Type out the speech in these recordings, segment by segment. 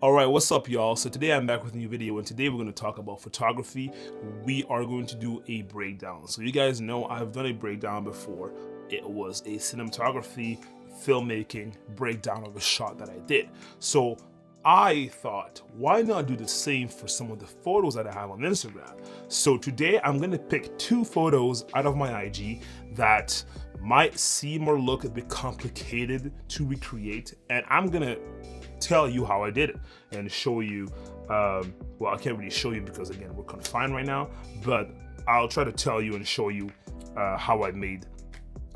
All right, what's up, y'all? So today I'm back with a new video, and today we're going to talk about photography. We are going to do a breakdown. So you guys know I've done a breakdown before. It was a cinematography, filmmaking breakdown of a shot that I did. So I thought, why not do the same for some of the photos that I have on Instagram? So today I'm going to pick two photos out of my IG that might seem or look a bit complicated to recreate, and I'm going to tell you how I did it and show you, well, I can't really show you because again, we're confined right now, but I'll try to tell you and show you how I made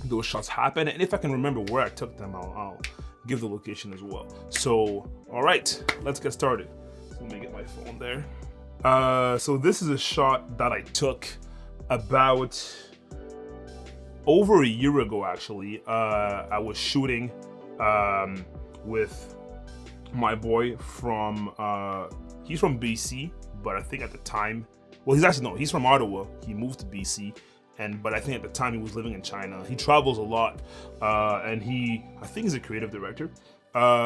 those shots happen. And if I can remember where I took them, I'll give the location as well. So, all right, let's get started. So let me get my phone there. So this is a shot that I took about over a year ago, actually. I was shooting with my boy from he's from BC, but I think at the time, well, he's from Ottawa. He moved to BC, but I think at the time he was living in China. He travels a lot, and I think he's a creative director.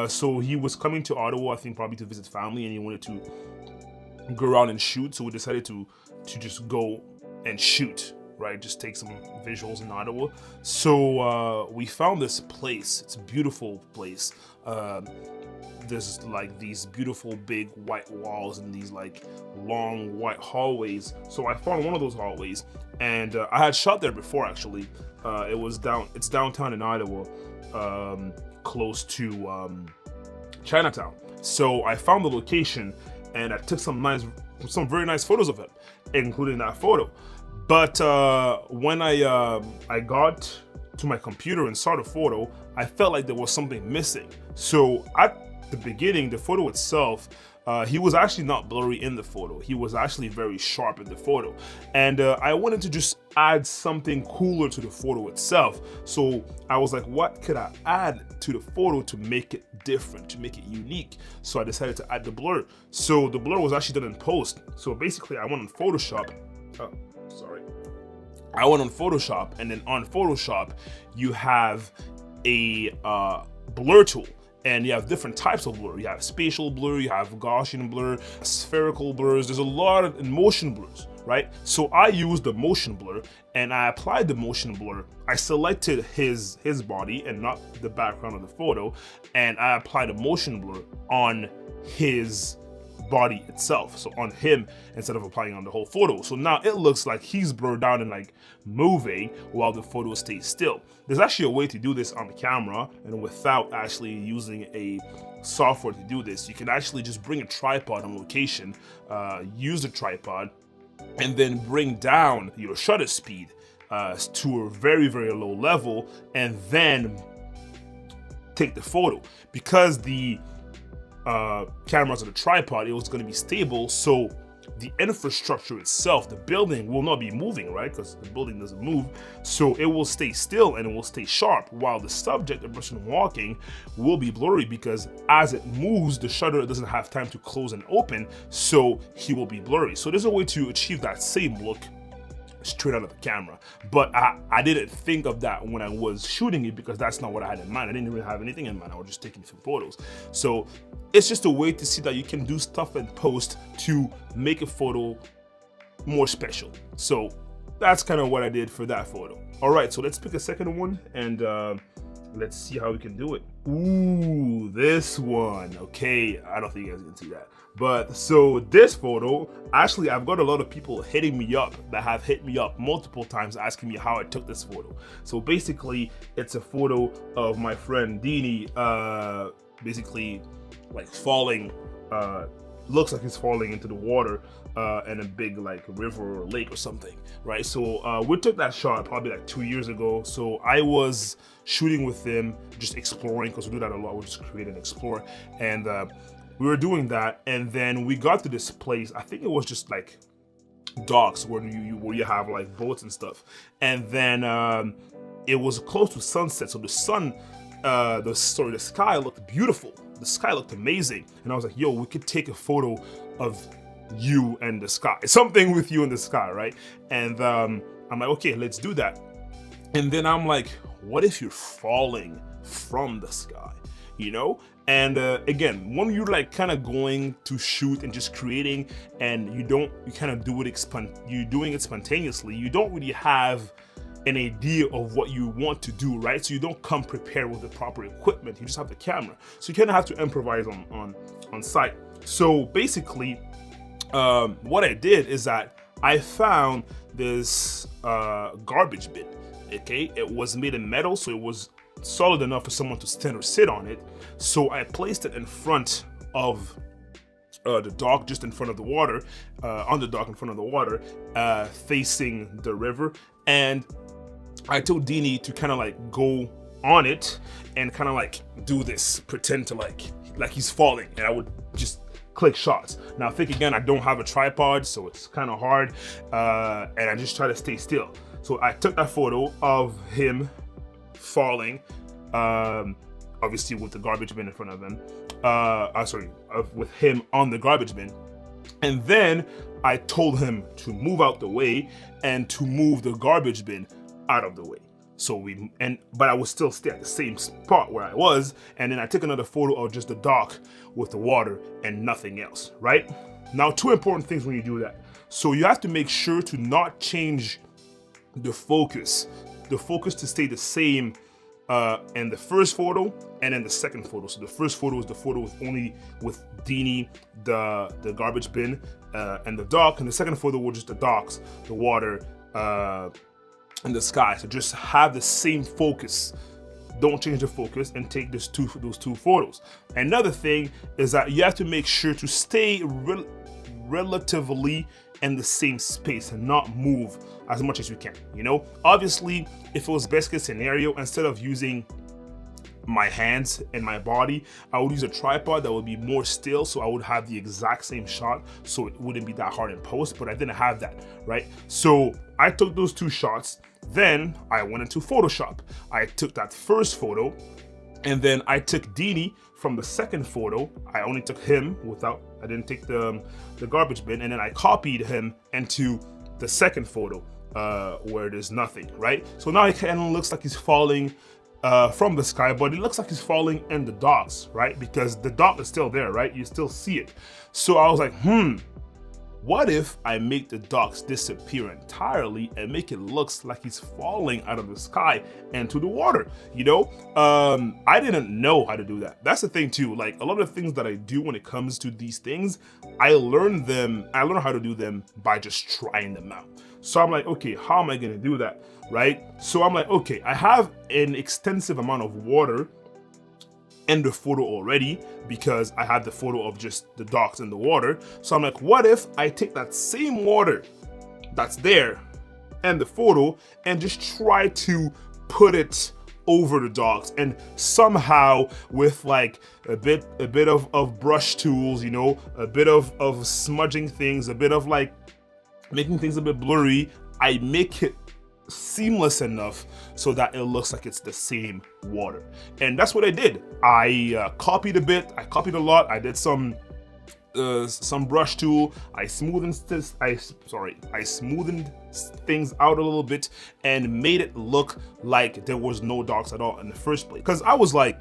So he was coming to Ottawa, I think probably to visit family, and he wanted to go around and shoot. So we decided to just go and shoot, right? Just take some visuals in Ottawa. So we found this place. It's a beautiful place. There's like these beautiful big white walls and these like long white hallways. So I found one of those hallways, and I had shot there before actually. It's downtown in Ottawa, close to Chinatown. So I found the location and I took some very nice photos of it, including that photo. But when I got to my computer and saw the photo, I felt like there was something missing. So at the beginning, the photo itself, he was actually not blurry in the photo. He was actually very sharp in the photo. And I wanted to just add something cooler to the photo itself. So I was like, what could I add to the photo to make it different, to make it unique? So I decided to add the blur. So the blur was actually done in post. So basically I went on Photoshop. I went on Photoshop, and then on Photoshop, you have a blur tool. And you have different types of blur. You have spatial blur, you have Gaussian blur, spherical blurs. There's a lot of motion blurs, right? So I used the motion blur, and I applied the motion blur. I selected his body and not the background of the photo, and I applied a motion blur on his body itself, so on him instead of applying on the whole photo. So now it looks like he's blurred out and like moving while the photo stays still. There's actually a way to do this on the camera, and without actually using a software to do this, you can actually just bring a tripod on location, use the tripod, and then bring down your shutter speed to a very, very low level, and then take the photo. Because the cameras on the tripod, it was going to be stable, so the infrastructure itself, the building, will not be moving, right? Because the building doesn't move, so it will stay still and it will stay sharp, while the subject, the person walking, will be blurry because as it moves, the shutter doesn't have time to close and open, so he will be blurry. So there's a way to achieve that same look straight out of the camera, but I didn't think of that when I was shooting it because that's not what I had in mind. I didn't really have anything in mind. I was just taking some photos. So it's just a way to see that you can do stuff in post to make a photo more special. So that's kind of what I did for that photo. All right, so let's pick a second one and let's see how we can do it. Ooh, this one. Okay, I don't think you guys can see that. But so this photo, actually, I've got a lot of people hitting me up that have hit me up multiple times asking me how I took this photo. So basically, it's a photo of my friend Dini, basically like falling, looks like he's falling into the water in a big like river or lake or something, right? So we took that shot probably like 2 years ago. So I was shooting with him, just exploring, because we do that a lot. We just create and explore, and we were doing that, and then we got to this place. I think it was just like docks where you have like boats and stuff, and then it was close to sunset, so the sun, the sky looked beautiful. The sky looked amazing, and I was like, yo, we could take a photo of you and the sky, something with you in the sky, right? And I'm like, okay, let's do that. And then I'm like, what if you're falling from the sky? you know? And again, when you're like kind of going to shoot and just creating, and you kind of do it, you're doing it spontaneously, you don't really have an idea of what you want to do, right? So you don't come prepared with the proper equipment. You just have the camera, so you kind of have to improvise on site. So basically, what I did is that I found this garbage bin. Okay, it was made in metal, so it was solid enough for someone to stand or sit on it. So I placed it in front of the dock, just in front of the water, on the dock in front of the water, facing the river. And I told Dini to kind of like go on it and kind of like do this, pretend to like he's falling, and I would just click shots. Now think again, I don't have a tripod, so it's kind of hard, and I just try to stay still. So I took that photo of him falling, obviously with the garbage bin in front of him, with him on the garbage bin. And then I told him to move out the way and to move the garbage bin out of the way. So but I would still stay at the same spot where I was. And then I took another photo of just the dock with the water and nothing else, right? Now, two important things when you do that. So you have to make sure to not change the focus to stay the same in the first photo and in the second photo. So the first photo is the photo with Dini, the garbage bin, and the dock, and the second photo was just the docks, the water, and the sky. So just have the same focus. Don't change the focus and take those two photos. Another thing is that you have to make sure to stay relatively in the same space and not move as much as you can, you know? Obviously, if it was best case scenario, instead of using my hands and my body, I would use a tripod that would be more still, so I would have the exact same shot, so it wouldn't be that hard in post, but I didn't have that, right? So I took those two shots, then I went into Photoshop. I took that first photo, and then I took Dini from the second photo. I only took him I didn't take the garbage bin, and then I copied him into the second photo where there's nothing, right? So now it kind of looks like he's falling from the sky, but it looks like he's falling in the docks, right? Because the dock is still there, right? You still see it. So I was like, what if I make the docks disappear entirely and make it looks like he's falling out of the sky into the water, you know? I didn't know how to do that. That's the thing too. Like, a lot of the things that I do when it comes to these things, I learned how to do them by just trying them out. So I'm like, okay, how am I gonna do that, right? So I'm like, okay, I have an extensive amount of water in the photo already because I had the photo of just the docks in the water. So I'm like, what if I take that same water that's there and the photo and just try to put it over the docks, and somehow with like a bit of brush tools, you know, a bit of smudging things, a bit of like making things a bit blurry, I make it seamless enough so that it looks like it's the same water. And that's what I did. I copied a bit, I copied a lot, I did some brush tool, I smoothened things out a little bit and made it look like there was no docks at all in the first place. Because I was like,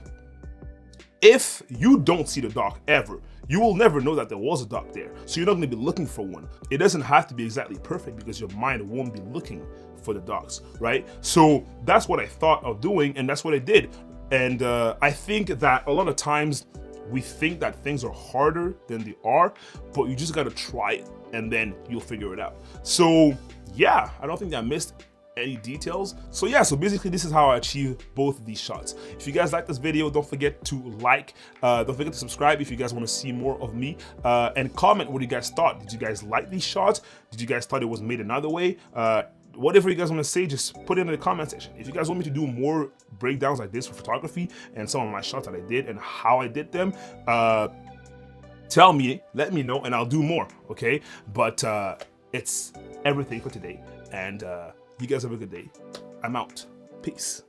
if you don't see the dock ever, you will never know that there was a dock there. So you're not gonna be looking for one. It doesn't have to be exactly perfect because your mind won't be looking for the docks, right? So that's what I thought of doing, and that's what I did. And I think that a lot of times we think that things are harder than they are, but you just gotta try it and then you'll figure it out. So yeah, I don't think I missed any details. So yeah, so basically this is how I achieve both of these shots. If you guys like this video, don't forget to like, don't forget to subscribe if you guys want to see more of me, and comment what you guys thought. Did you guys like these shots? Did you guys thought it was made another way? Whatever you guys want to say, just put it in the comment section. If you guys want me to do more breakdowns like this for photography and some of my shots that I did and how I did them, tell me, let me know, and I'll do more, okay? But it's everything for today, and you guys have a good day. I'm out. Peace.